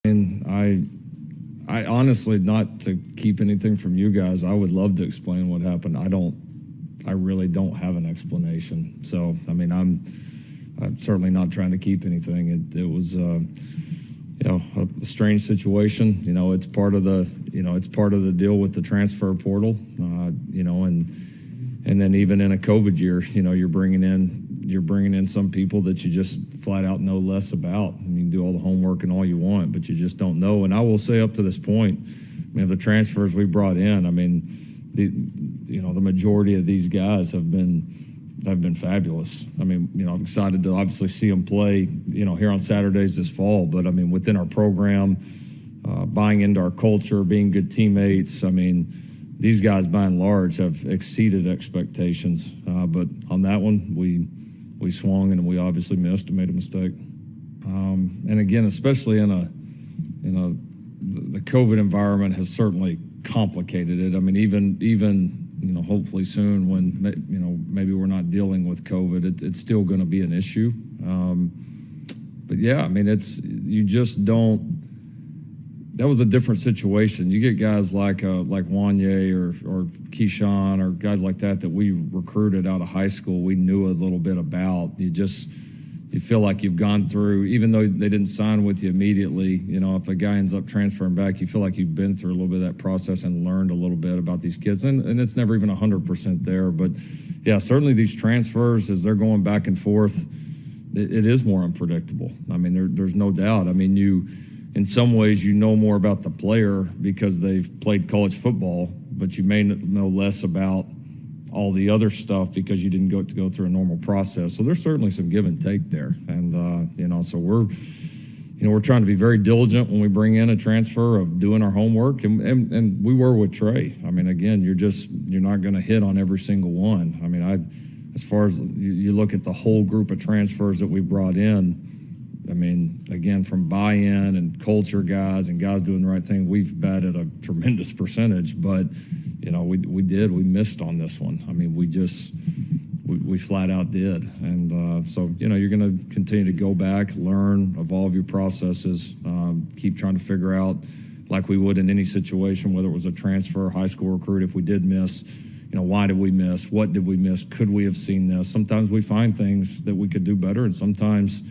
And I honestly, not to keep anything from you guys, I would love to explain what happened. I really don't have an explanation. So, I mean, I'm certainly not trying to keep anything. It was, a strange situation. It's part of the deal with the transfer portal. And then even in a COVID year, you're bringing in some people that you just flat out know less about. You can do all the homework and all you want, but you just don't know. And I will say, up to this point, the transfers we brought in, the majority of these guys have been fabulous. I'm excited to obviously see them play, here on Saturdays this fall. But within our program, buying into our culture, being good teammates. These guys, by and large, have exceeded expectations. But on that one, we swung and we obviously missed and made a mistake. And again, especially in the COVID environment has certainly complicated it. Even hopefully soon when maybe we're not dealing with COVID, it's still going to be an issue. But yeah, you just don't. That was a different situation. You get guys like Wanye or Keyshawn or guys like that we recruited out of high school. We knew a little bit about. You feel like you've gone through, even though they didn't sign with you immediately. If a guy ends up transferring back, you feel like you've been through a little bit of that process and learned a little bit about these kids. And it's never even 100% there. But yeah, certainly these transfers, as they're going back and forth, it is more unpredictable. There's no doubt. In some ways, more about the player because they've played college football, but you may know less about all the other stuff because you didn't go through a normal process. So there's certainly some give and take there. And, so we're trying to be very diligent when we bring in a transfer of doing our homework. And we were with Tre. Again, you're not going to hit on every single one. As far as you look at the whole group of transfers that we brought in, again, from buy-in and culture guys and guys doing the right thing, we've batted a tremendous percentage. But, we missed on this one. We flat out did. And so, you're going to continue to go back, learn, evolve your processes, keep trying to figure out, like we would in any situation, whether it was a transfer, high school recruit, if we did miss, why did we miss? What did we miss? Could we have seen this? Sometimes we find things that we could do better, and sometimes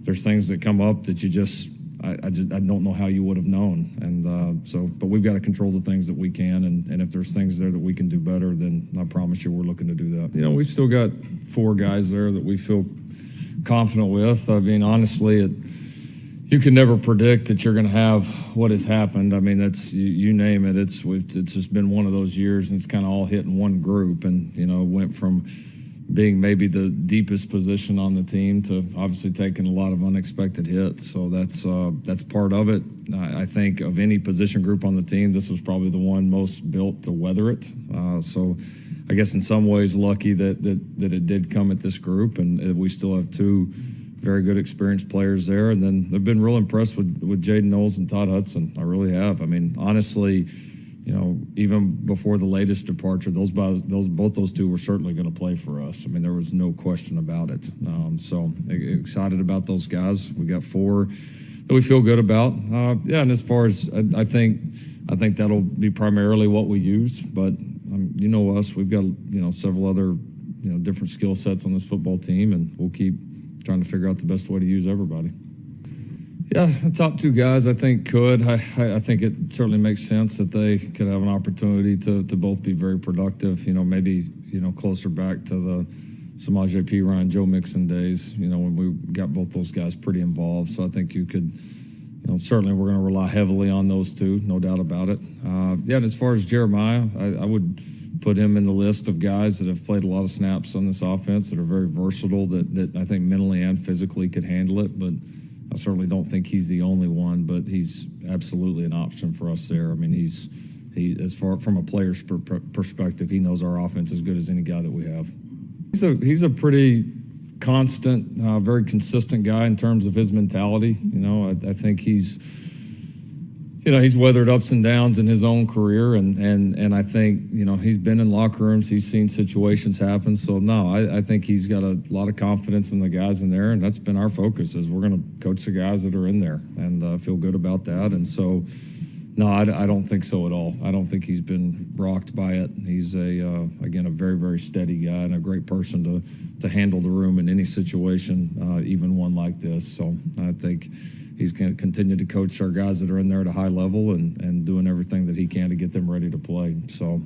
there's things that come up that I don't know how you would have known. And but we've got to control the things that we can. And if there's things there that we can do better, then I promise you we're looking to do that. We've still got 4 guys there that we feel confident with. Honestly, you can never predict that you're going to have what has happened. That's, you name it. It's just been one of those years, and it's kind of all hit in one group. And, went from being maybe the deepest position on the team to obviously taking a lot of unexpected hits. So that's part of it. I think of any position group on the team, this was probably the one most built to weather it. So I guess in some ways lucky that it did come at this group, and we still have 2 very good experienced players there. And then I've been real impressed with Jaden Knowles and Todd Hudson. I really have. Honestly, even before the latest departure, both those 2 were certainly going to play for us. there was no question about it. So excited about those guys. We got 4 that we feel good about. And as far as I think that'll be primarily what we use. But us, we've got several other different skill sets on this football team, and we'll keep trying to figure out the best way to use everybody. Yeah, the top 2 guys I think could. I think it certainly makes sense that they could have an opportunity to both be very productive. Maybe closer back to the Samaje Perine, Joe Mixon days. When we got both those guys pretty involved. So I think you could. Certainly we're going to rely heavily on those 2, no doubt about it. And as far as Jeremiah, I would put him in the list of guys that have played a lot of snaps on this offense that are very versatile. That I think mentally and physically could handle it, but I certainly don't think he's the only one, but he's absolutely an option for us there. He as far from a player's perspective, he knows our offense as good as any guy that we have. He's a pretty constant, very consistent guy in terms of his mentality. I think he's he's weathered ups and downs in his own career, and I think, he's been in locker rooms, he's seen situations happen. So no, I think he's got a lot of confidence in the guys in there, and that's been our focus, is we're going to coach the guys that are in there and feel good about that. And so, no, I don't think so at all. I don't think he's been rocked by it. He's again, a very, very steady guy and a great person to handle the room in any situation, even one like this. So I think he's going to continue to coach our guys that are in there at a high level and doing everything that he can to get them ready to play. So,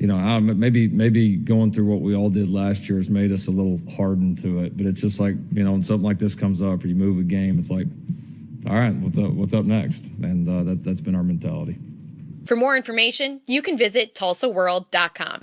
maybe going through what we all did last year has made us a little hardened to it. But it's just like, when something like this comes up or you move a game, it's like, all right, what's up next? And that's been our mentality. For more information, you can visit TULSAworld.com.